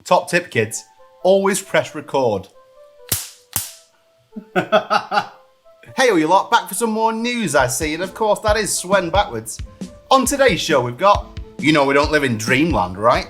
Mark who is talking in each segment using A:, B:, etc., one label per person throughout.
A: Top tip, kids, always press record. Hey, all you lot, back for some more news I see, and of course that is Swen backwards. On today's show we've got, we don't live in dreamland, right?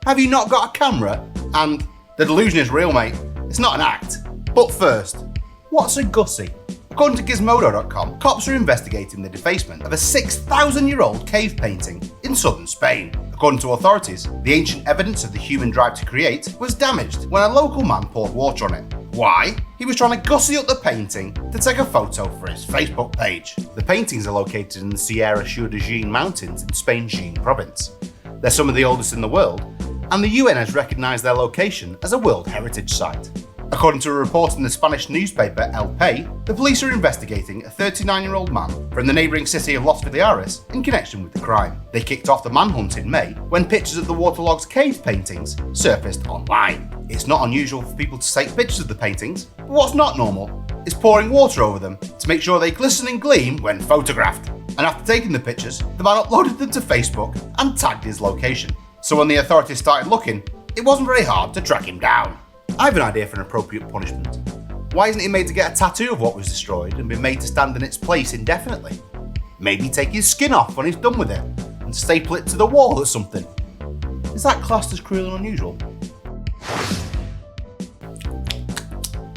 A: Have you not got a camera? And the delusion is real, mate. It's not an act. But first, what's a gussy? According to gizmodo.com, cops are investigating the defacement of a 6,000-year-old cave painting in southern Spain. According to authorities, the ancient evidence of the human drive to create was damaged when a local man poured water on it. Why? He was trying to gussy up the painting to take a photo for his Facebook page. The paintings are located in the Sierra de Jaén mountains in Spain's Jaén province. They're some of the oldest in the world, and the UN has recognised their location as a World Heritage Site. According to a report in the Spanish newspaper El País, the police are investigating a 39-year-old man from the neighbouring city of Los Villares in connection with the crime. They kicked off the manhunt in May when pictures of the waterlogged cave paintings surfaced online. It's not unusual for people to take pictures of the paintings, but what's not normal is pouring water over them to make sure they glisten and gleam when photographed. And after taking the pictures, the man uploaded them to Facebook and tagged his location. So when the authorities started looking, it wasn't very hard to track him down. I have an idea for an appropriate punishment. Why isn't he made to get a tattoo of what was destroyed and be made to stand in its place indefinitely? Maybe take his skin off when he's done with it and staple it to the wall or something. Is that classed as cruel and unusual?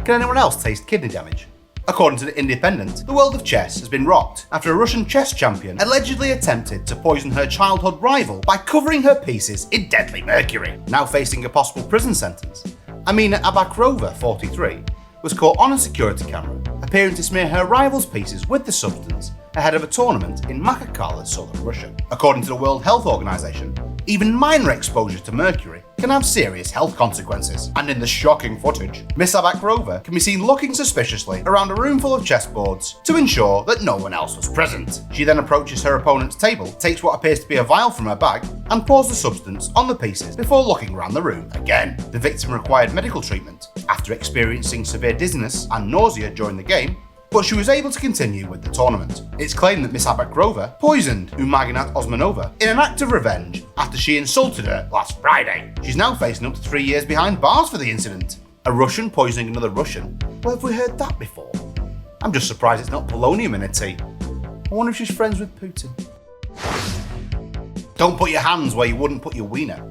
A: Can anyone else taste kidney damage? According to The Independent, the world of chess has been rocked after a Russian chess champion allegedly attempted to poison her childhood rival by covering her pieces in deadly mercury. Now facing a possible prison sentence, Amina Abakrova, 43, was caught on a security camera, appearing to smear her rival's pieces with the substance ahead of a tournament in Makhachkala, southern Russia. According to the World Health Organization, even minor exposure to mercury can have serious health consequences. And in the shocking footage, Miss Abakrova can be seen looking suspiciously around a room full of chessboards to ensure that no one else was present. She then approaches her opponent's table, takes what appears to be a vial from her bag, and pours the substance on the pieces before looking around the room again. The victim required medical treatment after experiencing severe dizziness and nausea during the game, but she was able to continue with the tournament. It's claimed that Miss Abakrova poisoned Umaginat Osmanova in an act of revenge after she insulted her last Friday. She's now facing up to 3 years behind bars for the incident. A Russian poisoning another Russian? Well, have we heard that before? I'm just surprised it's not polonium in her tea. I wonder if she's friends with Putin. Don't put your hands where you wouldn't put your wiener.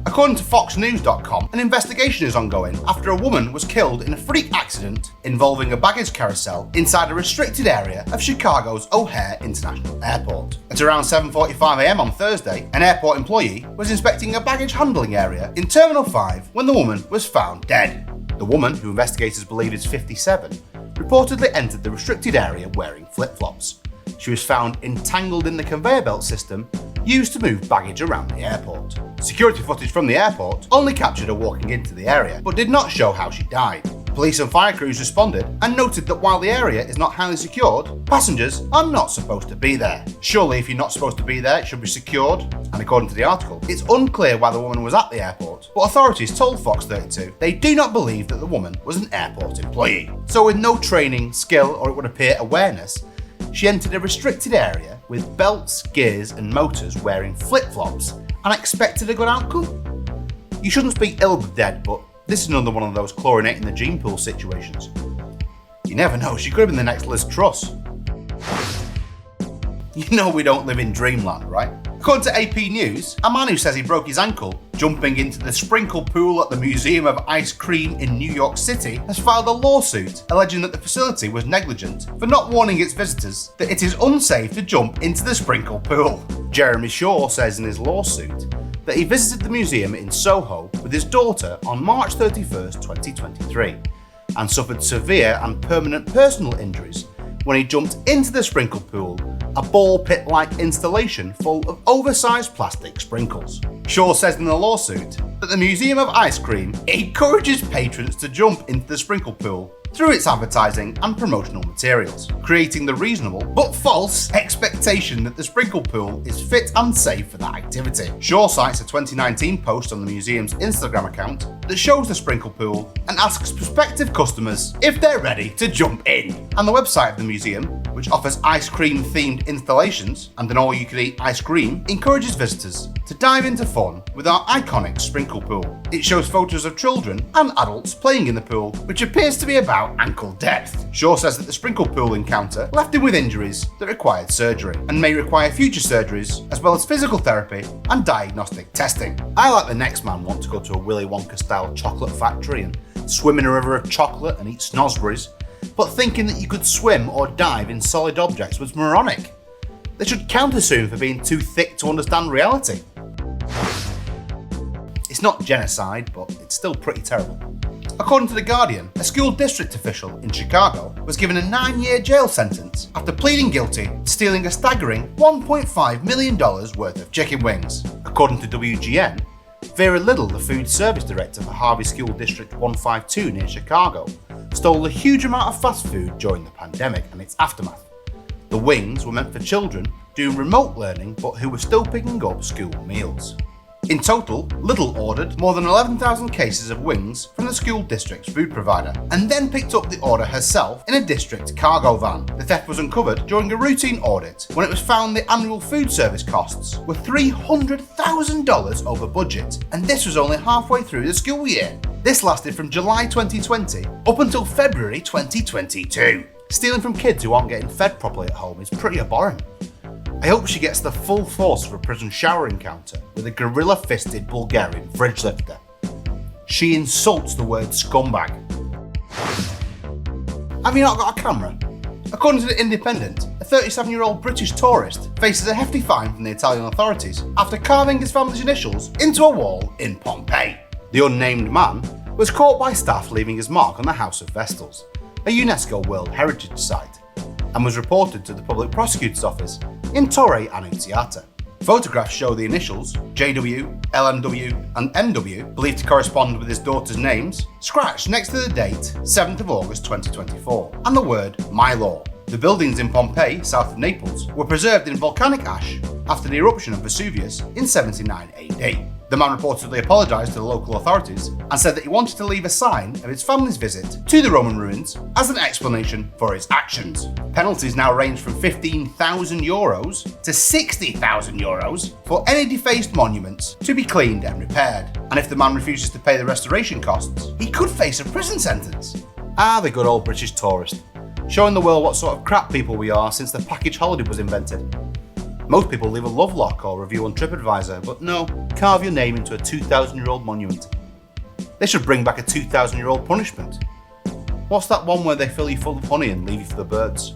A: According to FoxNews.com, an investigation is ongoing after a woman was killed in a freak accident involving a baggage carousel inside a restricted area of Chicago's O'Hare International Airport. At around 7:45 a.m. on Thursday, an airport employee was inspecting a baggage handling area in Terminal 5 when the woman was found dead. The woman, who investigators believe is 57, reportedly entered the restricted area wearing flip-flops. She was found entangled in the conveyor belt system used to move baggage around the airport. Security footage from the airport only captured her walking into the area, but did not show how she died. Police and fire crews responded and noted that while the area is not highly secured, passengers are not supposed to be there. Surely if you're not supposed to be there, it should be secured. And according to the article, it's unclear why the woman was at the airport, but authorities told Fox 32 they do not believe that the woman was an airport employee. So with no training, skill, or it would appear awareness, she entered a restricted area with belts, gears and motors wearing flip-flops and expected a good outcome? You shouldn't speak ill of the dead, but this is another one of those chlorinating the gene pool situations. You never know, she could have been the next Liz Truss. You know we don't live in dreamland, right? According to AP News, a man who says he broke his ankle jumping into the sprinkle pool at the Museum of Ice Cream in New York City has filed a lawsuit alleging that the facility was negligent for not warning its visitors that it is unsafe to jump into the sprinkle pool. Jeremy Shaw says in his lawsuit that he visited the museum in Soho with his daughter on March 31st, 2023, and suffered severe and permanent personal injuries when he jumped into the sprinkle pool, a ball pit-like installation full of oversized plastic sprinkles. Shaw says in the lawsuit that the Museum of Ice Cream encourages patrons to jump into the sprinkle pool through its advertising and promotional materials, creating the reasonable but false expectation expectation that the sprinkle pool is fit and safe for that activity. Shaw cites a 2019 post on the museum's Instagram account that shows the sprinkle pool and asks prospective customers if they're ready to jump in. And the website of the museum, which offers ice cream themed installations and an all-you-can-eat ice cream, encourages visitors to dive into fun with our iconic sprinkle pool. It shows photos of children and adults playing in the pool, which appears to be about ankle depth. Shaw says that the sprinkle pool encounter left him with injuries that required surgery and may require future surgeries, as well as physical therapy and diagnostic testing. I, like the next man, want to go to a Willy Wonka style chocolate factory and swim in a river of chocolate and eat snosberries, but thinking that you could swim or dive in solid objects was moronic. They should counter soon for being too thick to understand reality. It's not genocide, but it's still pretty terrible. According to The Guardian, a school district official in Chicago was given a 9-year jail sentence after pleading guilty to stealing a staggering $1.5 million worth of chicken wings. According to WGN, Vera Little, the food service director for Harvey School District 152 near Chicago, stole a huge amount of fast food during the pandemic and its aftermath. The wings were meant for children doing remote learning but who were still picking up school meals. In total, Little ordered more than 11,000 cases of wings from the school district's food provider, and then picked up the order herself in a district cargo van. The theft was uncovered during a routine audit when it was found the annual food service costs were $300,000 over budget, and this was only halfway through the school year. This lasted from July 2020 up until February 2022. Stealing from kids who aren't getting fed properly at home is pretty abhorrent. I hope she gets the full force of a prison shower encounter with a gorilla-fisted Bulgarian fridge lifter. She insults the word scumbag. Have you not got a camera? According to The Independent, a 37-year-old British tourist faces a hefty fine from the Italian authorities after carving his family's initials into a wall in Pompeii. The unnamed man was caught by staff leaving his mark on the House of Vestals, a UNESCO World Heritage Site, and was reported to the Public Prosecutor's Office in Torre Annunziata. Photographs show the initials JW, LMW and MW, believed to correspond with his daughter's names, scratched next to the date 7th of August 2024 and the word My Law. The buildings in Pompeii, south of Naples, were preserved in volcanic ash after the eruption of Vesuvius in 79 AD. The man reportedly apologised to the local authorities and said that he wanted to leave a sign of his family's visit to the Roman ruins as an explanation for his actions. Penalties now range from €15,000 to €60,000 for any defaced monuments to be cleaned and repaired. And if the man refuses to pay the restoration costs, he could face a prison sentence. Ah, the good old British tourist, showing the world what sort of crap people we are since the package holiday was invented. Most people leave a lovelock or review on TripAdvisor, but no, carve your name into a 2,000-year-old monument. They should bring back a 2,000-year-old punishment. What's that one where they fill you full of honey and leave you for the birds?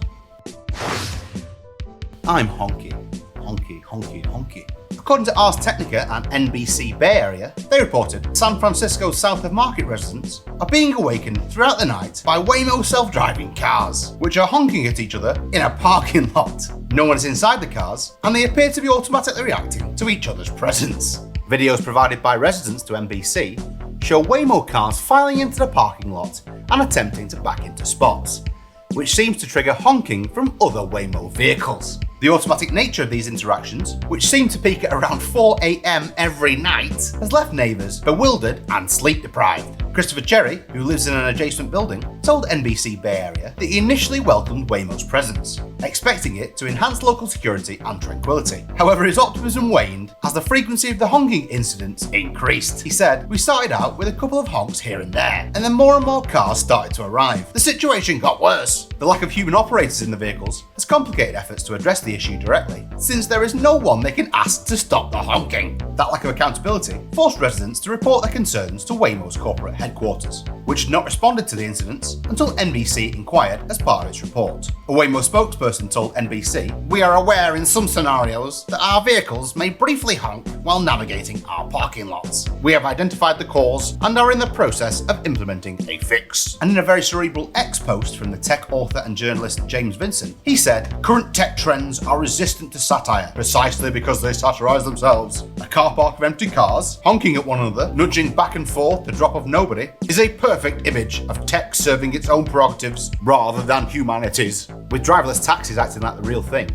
A: I'm honky, honky, honky, honky. According to Ars Technica and NBC Bay Area, they reported San Francisco's South of Market residents are being awakened throughout the night by Waymo self-driving cars, which are honking at each other in a parking lot. No one is inside the cars, and they appear to be automatically reacting to each other's presence. Videos provided by residents to NBC show Waymo cars filing into the parking lot and attempting to back into spots, which seems to trigger honking from other Waymo vehicles. The automatic nature of these interactions, which seem to peak at around 4 AM every night, has left neighbours bewildered and sleep deprived. Christopher Cherry, who lives in an adjacent building, told NBC Bay Area that he initially welcomed Waymo's presence, expecting it to enhance local security and tranquility. However, his optimism waned as the frequency of the honking incidents increased. He said, "We started out with a couple of honks here and there, and then more and more cars started to arrive. The situation got worse. The lack of human operators in the vehicles has complicated efforts to address the issue directly, since there is no one they can ask to stop the honking." That lack of accountability forced residents to report their concerns to Waymo's corporate headquarters, which had not responded to the incidents until NBC inquired as part of its report. A Waymo spokesperson told NBC, "We are aware in some scenarios that our vehicles may briefly honk while navigating our parking lots. We have identified the cause and are in the process of implementing a fix." And in a very cerebral X post from the tech author and journalist James Vincent, he said, "Current tech trends are resistant to satire precisely because they satirize themselves. A car park of empty cars, honking at one another, nudging back and forth the drop of nobody, is a perfect image of tech serving its own prerogatives rather than humanity's. With driverless taxis acting like the real thing,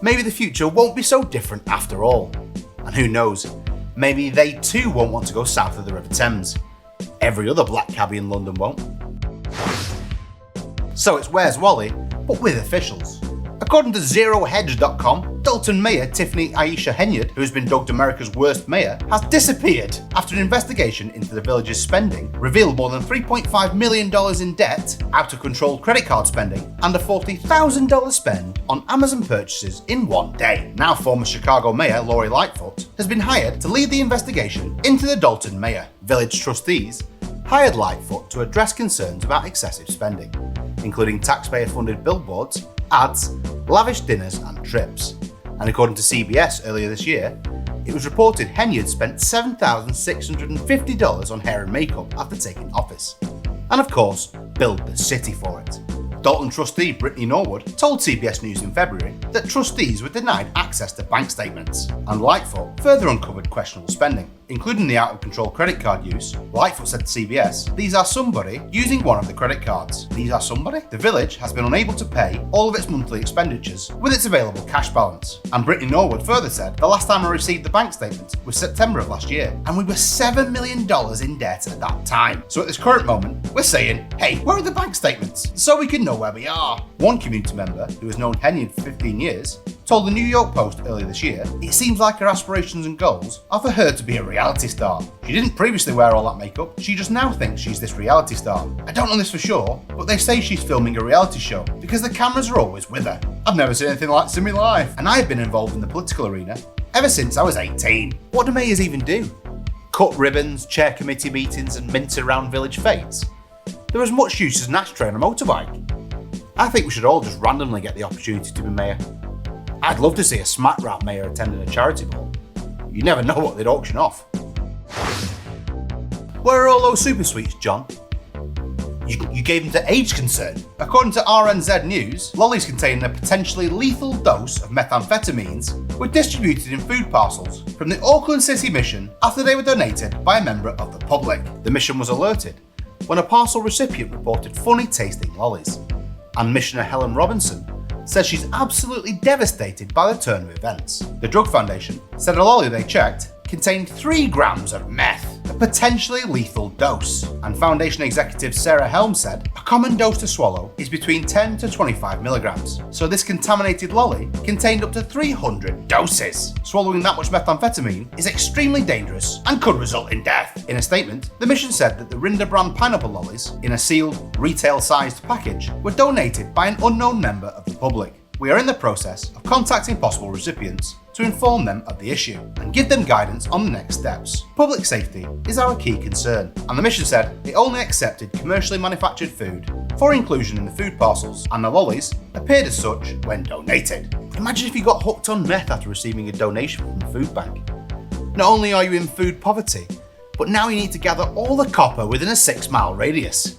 A: Maybe the future won't be so different after all. And who knows, maybe they too won't want to go south of the River Thames. Every other black cabbie in London won't. So it's Where's Wally, but with officials. According to ZeroHedge.com, Dalton Mayor Tiffany Aisha Henyard, who has been dubbed America's worst mayor, has disappeared after an investigation into the village's spending revealed more than $3.5 million in debt, out-of-control credit card spending, and a $40,000 spend on Amazon purchases in one day. Now former Chicago Mayor Lori Lightfoot has been hired to lead the investigation into the Dalton Mayor. Village trustees hired Lightfoot to address concerns about excessive spending, including taxpayer-funded billboards, ads, lavish dinners and trips. And according to CBS earlier this year, it was reported Henyard spent $7,650 on hair and makeup after taking office. And of course, billed the city for it. Dalton trustee Brittany Norwood told CBS News in February that trustees were denied access to bank statements, and Lightfoot further uncovered questionable spending, including the out-of-control credit card use. Lightfoot said to CBS, "These are somebody using one of the credit cards. These are somebody?" The village has been unable to pay all of its monthly expenditures with its available cash balance. And Brittany Norwood further said, "The last time I received the bank statement was September of last year, and we were $7 million in debt at that time. So at this current moment, we're saying, hey, where are the bank statements? So we can know where we are." One community member, who has known Henyard for 15 years, told the New York Post earlier this year, "It seems like her aspirations and goals are for her to be a reality star. She didn't previously wear all that makeup, she just now thinks she's this reality star. I don't know this for sure, but they say she's filming a reality show because the cameras are always with her. I've never seen anything like this in my life, and I've been involved in the political arena ever since I was 18. What do mayors even do? Cut ribbons, chair committee meetings, and mince around village fates? They're as much use as an ashtray on a motorbike. I think we should all just randomly get the opportunity to be mayor. I'd love to see a smack rap mayor attending a charity ball. You never know what they'd auction off." Where are all those super sweets, John? You gave them to Age Concern. According to RNZ News, lollies containing a potentially lethal dose of methamphetamines were distributed in food parcels from the Auckland City Mission after they were donated by a member of the public. The mission was alerted when a parcel recipient reported funny tasting lollies. And Missioner Helen Robinson says she's absolutely devastated by the turn of events. The Drug Foundation said a lolly they checked contained 3 grams of meth, a potentially lethal dose. And Foundation executive Sarah Helm said a common dose to swallow is between 10 to 25 milligrams. So this contaminated lolly contained up to 300 doses. Swallowing that much methamphetamine is extremely dangerous and could result in death. In a statement, the mission said that the Rinder brand pineapple lollies, in a sealed, retail-sized package, were donated by an unknown member of the public. We are in the process of contacting possible recipients to inform them of the issue and give them guidance on the next steps. Public safety is our key concern, and the mission said it only accepted commercially manufactured food for inclusion in the food parcels, and the lollies appeared as such when donated. Imagine if you got hooked on meth after receiving a donation from a food bank. Not only are you in food poverty, but now you need to gather all the copper within a 6-mile radius.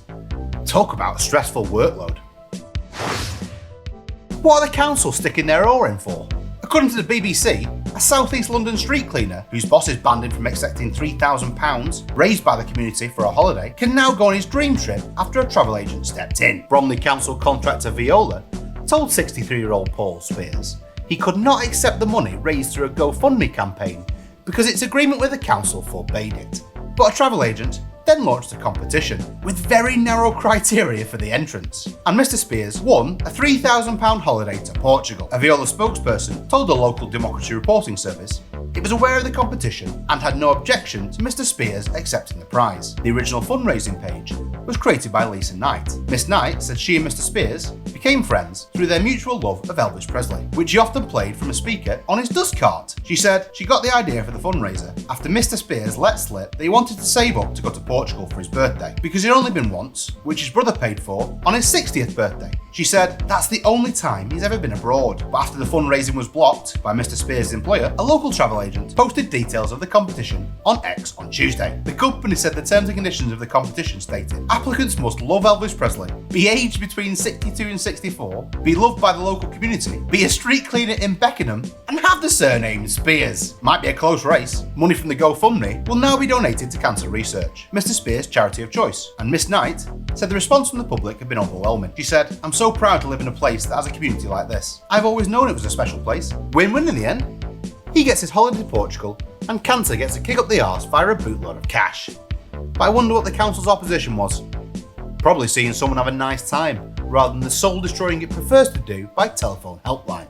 A: Talk about a stressful workload. What are the council sticking their oar in for? According to the BBC, a South East London street cleaner, whose boss is banned him from accepting £3,000 raised by the community for a holiday, can now go on his dream trip after a travel agent stepped in. Bromley Council contractor Viola told 63-year-old Paul Spears he could not accept the money raised through a GoFundMe campaign because its agreement with the council forbade it. But a travel agent then launched a competition with very narrow criteria for the entrance, and Mr. Spears won a £3,000 holiday to Portugal. A Viola spokesperson told the local Democracy Reporting Service it was aware of the competition and had no objection to Mr. Spears accepting the prize. The original fundraising page was created by Lisa Knight. Miss Knight said she and Mr. Spears became friends through their mutual love of Elvis Presley, which he often played from a speaker on his dust cart. She said she got the idea for the fundraiser after Mr. Spears let slip that he wanted to save up to go to Portugal for his birthday, because he'd only been once, which his brother paid for, on his 60th birthday. She said that's the only time he's ever been abroad. But after the fundraising was blocked by Mr. Spears' employer, a local travel agent posted details of the competition on X on Tuesday. The company said the terms and conditions of the competition stated applicants must love Elvis Presley, be aged between 62 and 64, be loved by the local community, be a street cleaner in Beckenham, and have the surname Spears. Might be a close race. Money from the GoFundMe will now be donated to cancer research, Mr. Spears' charity of choice. And Miss Knight said the response from the public had been overwhelming. She said, "I'm so proud to live in a place that has a community like this. I've always known it was a special place. Win-win in the end." He gets his holiday to Portugal, and cancer gets a kick up the arse via a bootload of cash. But I wonder what the council's opposition was. Probably seeing someone have a nice time, rather than the soul-destroying it prefers to do by telephone helpline.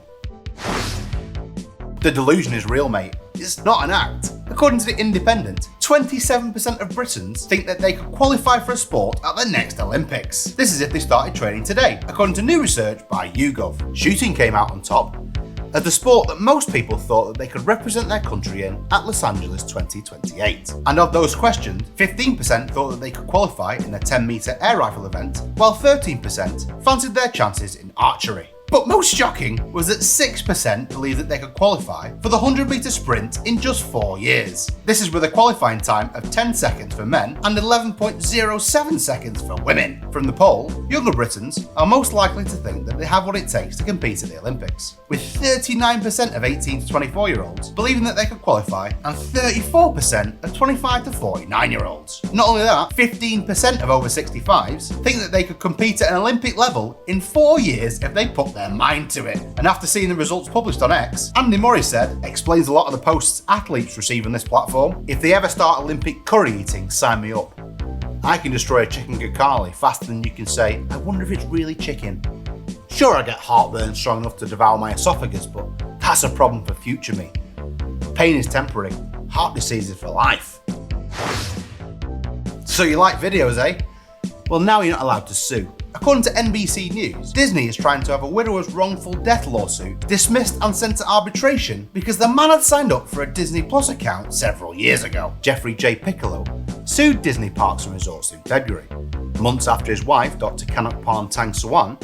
A: The delusion is real, mate. It's not an act. According to The Independent, 27% of Britons think that they could qualify for a sport at the next Olympics. This is if they started training today, according to new research by YouGov. Shooting came out on top, as the sport that most people thought that they could represent their country in at Los Angeles 2028. And of those questioned, 15% thought that they could qualify in the 10-metre air rifle event, while 13% fancied their chances in archery. But most shocking was that 6% believed that they could qualify for the 100-metre sprint in just 4 years. This is with a qualifying time of 10 seconds for men and 11.07 seconds for women. From the poll, younger Britons are most likely to think that they have what it takes to compete at the Olympics, with 39% of 18 to 24-year-olds believing that they could qualify and 34% of 25 to 49-year-olds. Not only that, 15% of over 65s think that they could compete at an Olympic level in 4 years if they put their mind to it. And after seeing the results published on X, Andy Murray said, "Explains a lot of the posts athletes receive on this platform. If they ever start Olympic curry eating, sign me up. I can destroy a chicken gakali faster than you can say, I wonder if it's really chicken. Sure, I get heartburn strong enough to devour my esophagus, but that's a problem for future me. Pain is temporary, heart disease is for life." So you like videos, eh? Well, now you're not allowed to sue. According to NBC News, Disney is trying to have a widower's wrongful death lawsuit dismissed and sent to arbitration because the man had signed up for a Disney Plus account several years ago. Jeffrey J. Piccolo sued Disney Parks and Resorts in February, months after his wife, Dr. Kanokpan Tangsawan,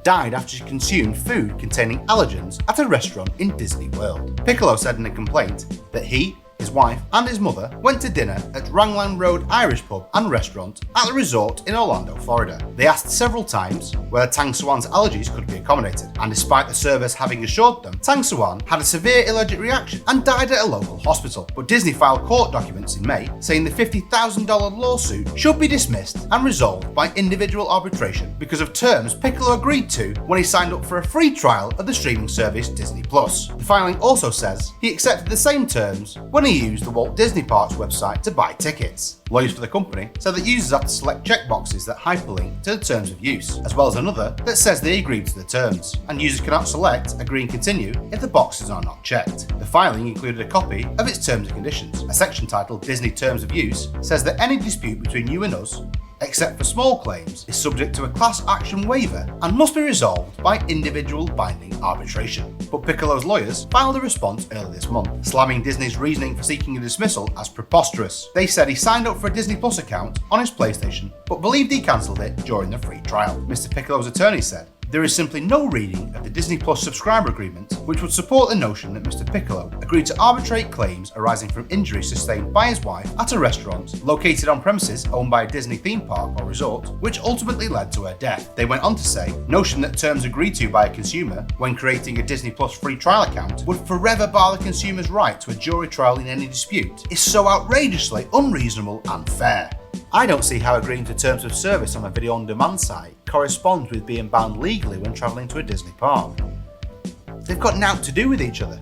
A: died after she consumed food containing allergens at a restaurant in Disney World. Piccolo said in a complaint that he, his wife and his mother went to dinner at Rangland Road Irish Pub and Restaurant at the resort in Orlando, Florida. They asked several times whether Tangsawan's allergies could be accommodated, and despite the service having assured them, Tangsawan had a severe allergic reaction and died at a local hospital. But Disney filed court documents in May saying the $50,000 lawsuit should be dismissed and resolved by individual arbitration because of terms Piccolo agreed to when he signed up for a free trial of the streaming service Disney Plus. The filing also says he accepted the same terms when he used the Walt Disney Parks website to buy tickets. Lawyers for the company said that users have to select checkboxes that hyperlink to the terms of use, as well as another that says they agreed to the terms, and users cannot select agree and continue if the boxes are not checked. The filing included a copy of its terms and conditions. A section titled Disney Terms of Use says that any dispute between you and us, except for small claims, is subject to a class action waiver and must be resolved by individual binding arbitration. But Piccolo's lawyers filed a response earlier this month, slamming Disney's reasoning for seeking a dismissal as preposterous. They said he signed up for a Disney Plus account on his PlayStation, but believed he cancelled it during the free trial. Mr. Piccolo's attorney said, "There is simply no reading of the Disney Plus subscriber agreement which would support the notion that Mr. Piccolo agreed to arbitrate claims arising from injuries sustained by his wife at a restaurant located on premises owned by a Disney theme park or resort, which ultimately led to her death." They went on to say, "Notion that terms agreed to by a consumer when creating a Disney Plus free trial account would forever bar the consumer's right to a jury trial in any dispute is so outrageously unreasonable and fair. I don't see how agreeing to terms of service on a video-on-demand site corresponds with being bound legally when travelling to a Disney park. They've got naught to do with each other.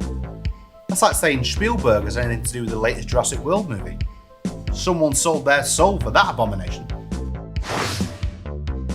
A: That's like saying Spielberg has anything to do with the latest Jurassic World movie. Someone sold their soul for that abomination.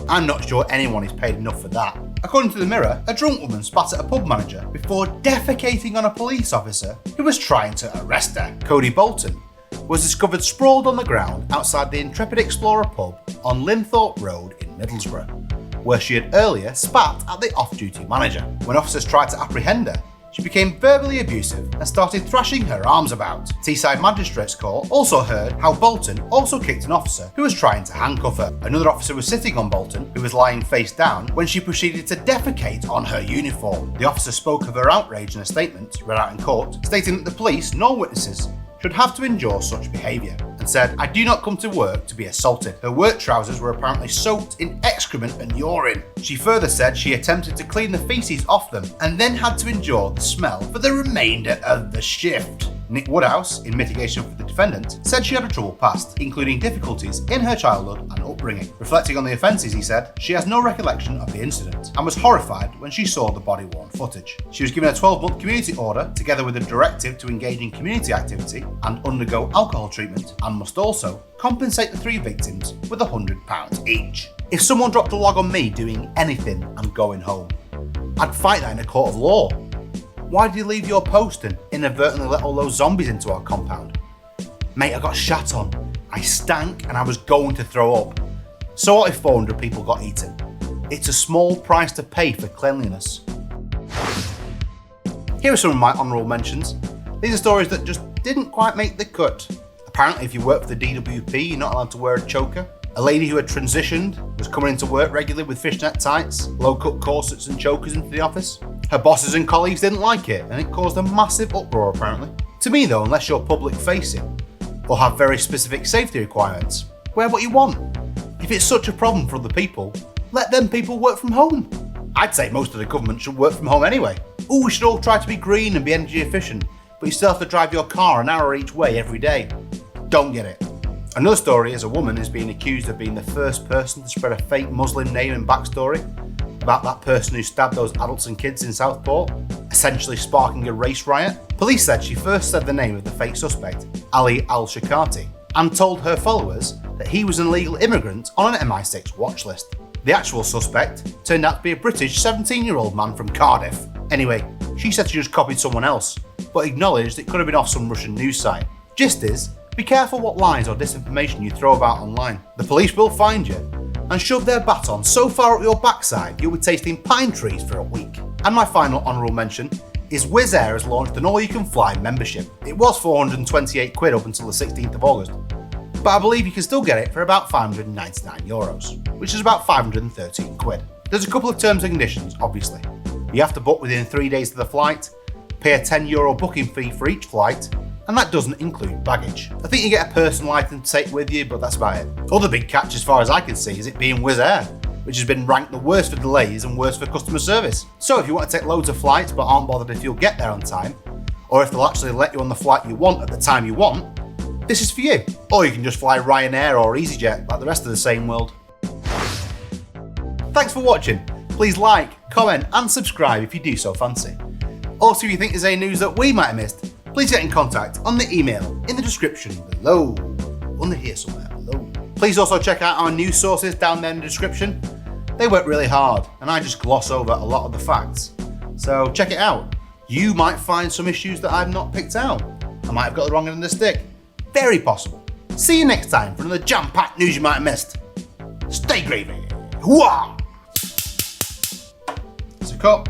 A: I'm not sure anyone is paid enough for that. According to the Mirror, a drunk woman spat at a pub manager before defecating on a police officer who was trying to arrest her. Cody Bolton was discovered sprawled on the ground outside the Intrepid Explorer pub on Linthorpe Road in Middlesbrough, where she had earlier spat at the off-duty manager. When officers tried to apprehend her, she became verbally abusive and started thrashing her arms about. Teesside Magistrates Court also heard how Bolton also kicked an officer who was trying to handcuff her. Another officer was sitting on Bolton, who was lying face down, when she proceeded to defecate on her uniform. The officer spoke of her outrage in a statement read out in court, stating that the police nor witnesses should have to endure such behaviour, and said, "I do not come to work to be assaulted." Her work trousers were apparently soaked in excrement and urine. She further said she attempted to clean the feces off them and then had to endure the smell for the remainder of the shift. Nick Woodhouse, in mitigation for the defendant, said she had a troubled past, including difficulties in her childhood and upbringing. Reflecting on the offences, he said, she has no recollection of the incident and was horrified when she saw the body-worn footage. She was given a 12-month community order, together with a directive to engage in community activity and undergo alcohol treatment, and must also compensate the 3 victims with £100 each. If someone dropped a log on me doing anything, I'm going home. I'd fight that in a court of law. Why did you leave your post and inadvertently let all those zombies into our compound? Mate, I got shat on. I stank and I was going to throw up. So what if 400 people got eaten? It's a small price to pay for cleanliness. Here are some of my honourable mentions. These are stories that just didn't quite make the cut. Apparently if you work for the DWP, you're not allowed to wear a choker. A lady who had transitioned was coming into work regularly with fishnet tights, low-cut corsets and chokers into the office. Her bosses and colleagues didn't like it, and it caused a massive uproar apparently. To me though, unless you're public facing, or have very specific safety requirements, wear what you want. If it's such a problem for other people, let them people work from home. I'd say most of the government should work from home anyway. Ooh, we should all try to be green and be energy efficient, but you still have to drive your car an hour each way every day. Don't get it. Another story is a woman is being accused of being the first person to spread a fake Muslim name and backstory about that person who stabbed those adults and kids in Southport, essentially sparking a race riot. Police said she first said the name of the fake suspect, Ali Al-Shakati, and told her followers that he was an illegal immigrant on an MI6 watch list. The actual suspect turned out to be a British 17-year-old man from Cardiff. Anyway, she said she just copied someone else, but acknowledged it could have been off some Russian news site. Gist is, be careful what lies or disinformation you throw about online. The police will find you and shove their baton so far up your backside you'll be tasting pine trees for a week. And my final honourable mention is Wizz Air has launched an all-you-can-fly membership. It was £428 up until the 16th of August, but I believe you can still get it for about €599, which is about £513. There's a couple of terms and conditions, obviously. You have to book within 3 days of the flight, pay a €10 booking fee for each flight, and that doesn't include baggage. I think you get a personal item to take with you, but that's about it. Other big catch as far as I can see is it being Wizz Air, which has been ranked the worst for delays and worst for customer service. So if you want to take loads of flights but aren't bothered if you'll get there on time, or if they'll actually let you on the flight you want at the time you want, this is for you. Or you can just fly Ryanair or EasyJet like the rest of the same world. Thanks for watching. Please like, comment and subscribe if you do so fancy. Also, if you think there's any news that we might have missed, please get in contact on the email in the description below. Under here somewhere below. Please also check out our news sources down there in the description. They work really hard and I just gloss over a lot of the facts. So check it out. You might find some issues that I've not picked out. I might have got the wrong end of the stick. Very possible. See you next time for another jam-packed news you might have missed. Stay gravy. Hooah! It's a cup.